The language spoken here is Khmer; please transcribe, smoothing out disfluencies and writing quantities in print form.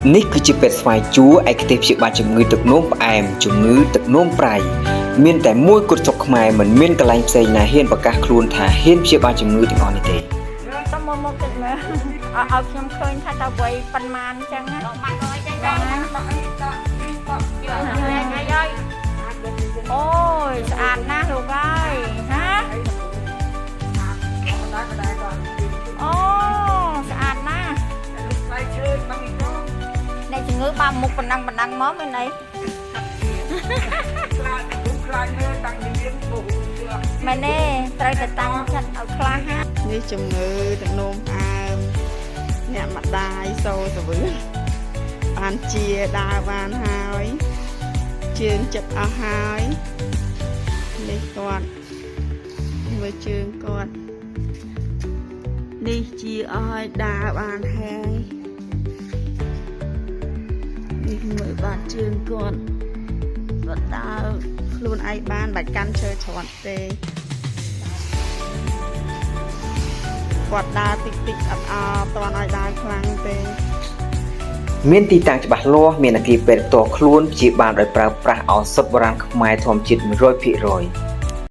នេះគឺជាពេទ្យស្វ័យជួរឯកទេសព្យាបាលជំងឺទឹកនោមផ្អែមជំងឺទឹកនោមប្រៃមានតែមួយគត់ចុកខ្មែរមិនមានកន្លែងផ្សេងណាហ៊ានប្រកាសខ្លួនថាហ៊ានព្យាបាលជំងឺទាំងអស់នេះទេតមកតិចមើលឲ្យខ្ញុំឃើញថាតើវ័យប៉ុន្មានអញ្ចឹងណាដល់បាត់ហើយចេះដល់ណាអូយស្អាតណាស់លោកអើយហាអូស្អាតណាស់អ្នកជំងឺបើមុខប៉ុណ្ណឹងមកមានអីមែនទេត្រូវតែតាំងចិត្តឲ្យខ្លះណានេះជំងឺទឹកនោមផ្អែមអ្នកម្ដាយសូរទៅវិញបានជាដើរបានហើយជើងចិត្តអស់ហើយនេះគាត់មើលជើងគាត់នេះជាអស់ហើយដើរបានហើយនេះមើលបាត់ជើងគាត់ដើរខ្លួនឯងបានបាច់កាន់ឈើច្រត់ទេគាត់ដើរតិចអត់អត់ទាន់ឲ្យដើរខ្លាំងទេមានទីតាំងច្បាស់លាស់មានអគារពេទ្យផ្ទាល់ខ្លួនព្យាបាលដោយប្រើប្រាស់ឱសថបុរាណខ្មែរធម្មជាតិ 100%